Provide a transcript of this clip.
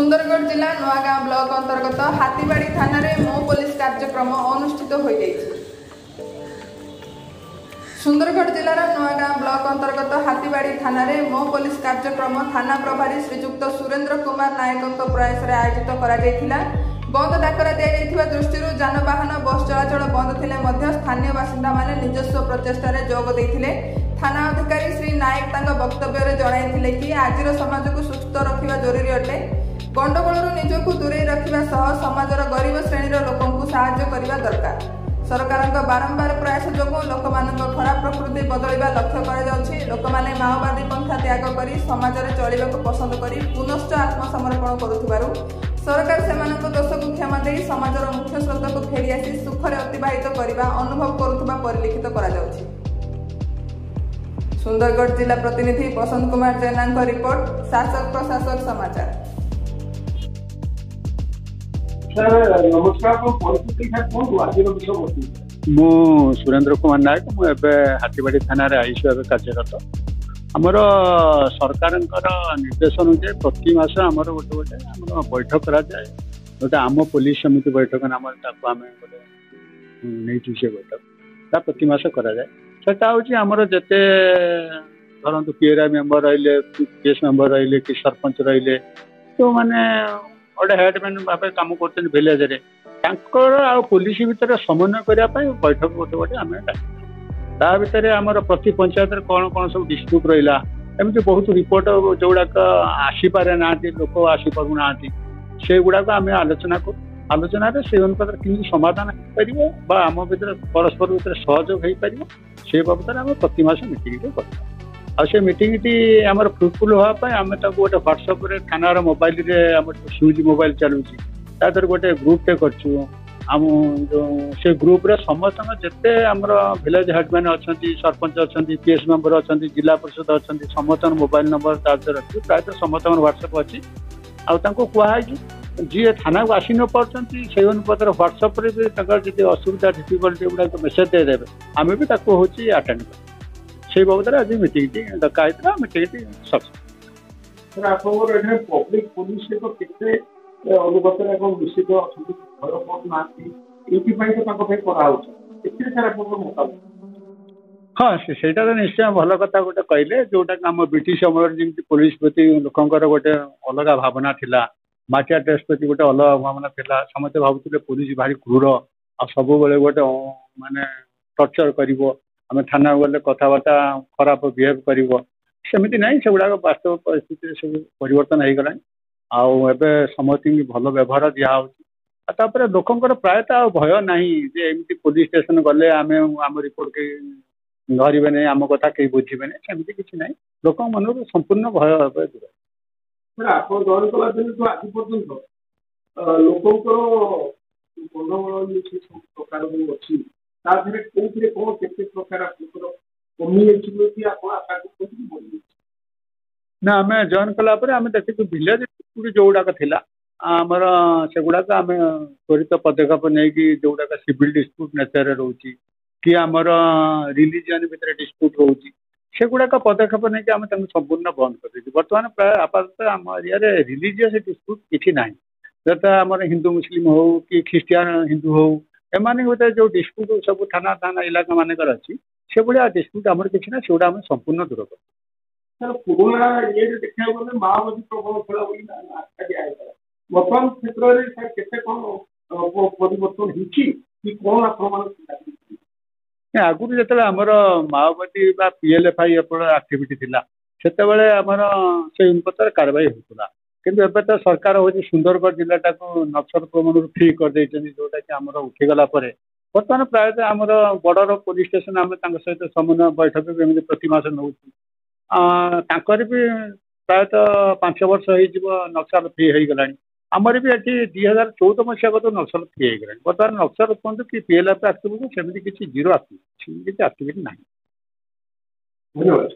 सुंदरगढ़ जिला नुआगाँ ब्लॉक अंतर्गत हाथीबाड़ी थाना मो पुलिस कार्यक्रम अनुष्ठित हो सुंदरगढ़ जिलार नुआगाँ ब्लॉक अंतर्गत हाथीबाड़ी थाना मो पुलिस कार्यक्रम थाना प्रभारी श्रीजुक्त सुरेंद्र कुमार नायक प्रयास आयोजित करा बंद डाकरा दिया दृष्टि जानवाहन बस चलाचल बंद थे स्थानीय बासिंदा माने निजस्व प्रचेषार जोग देते थाना अधिकारी श्री नायक वक्तव्य जणाई कि आज समाज को सुस्थ रखा जरूरी अटे गंडगोल निजक दूरे रखा समाजर गरीब श्रेणी लोक साहाय्य करने दरकार सरकार बारंबार प्रयास जो लोक खराब प्रकृति बदलवा लक्ष्य लोक मैंने माओवादी पंथा त्याग कर समाज में चलने को पसंद कर पुनश्च आत्मसमर्पण करुथिबारु सरकार से दोष को क्षमा दे समाजर मुख्य स्रोत को फेरी आसी सुखरे अतिबाहित करने अनुभव करुवा परिलिखित करा सुंदरगढ़ जिला प्रतिनिधि बसंत कुमार जेना रिपोर्ट शासक प्रशासक समाचार। मु सुरेंद्र कुमार नायक मुझे हाथीबाड़ी थाना आईसी भाव कार्यरत आमर सरकार निर्देश अनुसार प्रति मास आमर गोटे गोटे बैठक कराए गोटे आम पुलिस समिति बैठक नाम आम नहीं से बैठक प्रति मास कराए सेटा हूँ आमर जिते धरतु पीएरा मेम्बर रही पीएस मेम्बर रही कि सरपंच रही तो मैंने गोटे हेडमैन भाव कम कर भिलेज आ पुलिस भितर समन्वय करने बैठक गोटे गोटे आम ता भर आमर प्रति पंचायत कौन कौन सब डिस्प्यूट रहा एमती बहुत रिपोर्ट जोड़ाक आसीपारे ना लोक आसीपार ना से गुड़ाक आम आलोचना कर आलोचन से अनुपात कि समाधान हो आम भर परस्पर भर सहयोग हो पार से बाबद आम प्रति मास मीटिंग कर से मीटिंग आम फ्रुटफुल हाँपाई आम गोटे ह्वाट्सअप थाना मोबाइल स्विच मोबाइल चलुची तादर गोटे ग्रुपटे कर से ग्रुप रे समस्त जिते आमर विलेज हेडमैन अच्छा सरपंच अच्छा पीएस मेम्बर अच्छा जिला परिषद अच्छा समस्त मोबाइल नंबर तार अच्छी प्रायः समस्त ह्वाट्सअप अच्छी आहुई जी थाना को आसी न पार्टी से अनुपात ह्वाट्सअप जी असुविधा डिफिकल्टी गुड़ा मेसेज देदेवे आम भी हूँ आटेड से बाबद आज मीटिंग डका मीटिंग सक्सेस पब्लिक पुलिस अनुगत निश्चित हाँ से निश्चय भल कथा गोटे कहले जोटा आम ब्रिटिश समय जमी पुलिस प्रति लोकंर गोटे अलग भावना थिला माटिया टेस्ट प्रति गोटे अलग भावना थिला समस्ते भावुले पुलिस भारी क्रूर आ सब गोटे माने टर्चर कर थाना गले कथबार्ता खराब बिहेव करमती ना से गुड़ाक वास्तव परिस्थिति सब परिवर्तन हो गला आबे समस्त भल व्यवहार दिखापर लोकंर प्रायतः भय ना एमती पुलिस स्टेशन गले आम आम रिपोर्ट के धरवे नहीं आम कथा कहीं बुझे सेमती किसी ना लोक मन संपूर्ण भय दूर आज पर्यटन लोकंर प्रकार अच्छी कौन के प्रकार ना आम जॉइन कलापर आम देखी विलेज जो गुड़ाक थिला आमर से गुड़ाक आम त्वरित पदक्षेप नहीं जोड़ाक सिविल डिस्प्यूट नेचर रोचे कि आमर रिलीजन भितर डिस्प्यूट रोचे से गुड़ाक पदक्षेप नहीं आम संपूर्ण बंद कर बर्तमान प्राय आपातत आम एरिया रिलीजियस डिस्प्यूट किसी ना जैसे आम हिंदू मुस्लिम हो कि ख्रीस्टियान हिंदू हो एम गोटे जो डिस्प्यूट सब थाना थाना इलाका मानक अच्छी से भाया डिस्प्यूट आम किसी ना से आम संपूर्ण दूर कर पुराना ये देखा गले माओवादी प्रभाव खेला बर्तमान क्षेत्र में केते कौन परिवर्तन कौन आक्रमण आगुरी जो आमर माओवादी पीएलएफआई एक्टिविटी थिला सेतेबेले आमर से अनुपात कार्रवाई होता किंतु एबे तो सरकार हूँ सुंदरगढ़ जिलाटा को नक्सल प्रमाण फ्री कर जोटा कि आमर उठीगला बर्तमान प्रायतः आमर बॉर्डर पुलिस स्टेशन आम सहित समन्वय बैठक भी प्रति मास नौ तांकर भी प्रायतः 5 वर्ष हो नक्सल फ्री हो गला आमर भी ये 2014 मसीहा को तो नक्सल फ्री हो गला बर्तमान नक्सल कहते कि पीएलएफ एक्टिविटी सेमती किसी जीरो एक्टिविटी ना। धन्यवाद।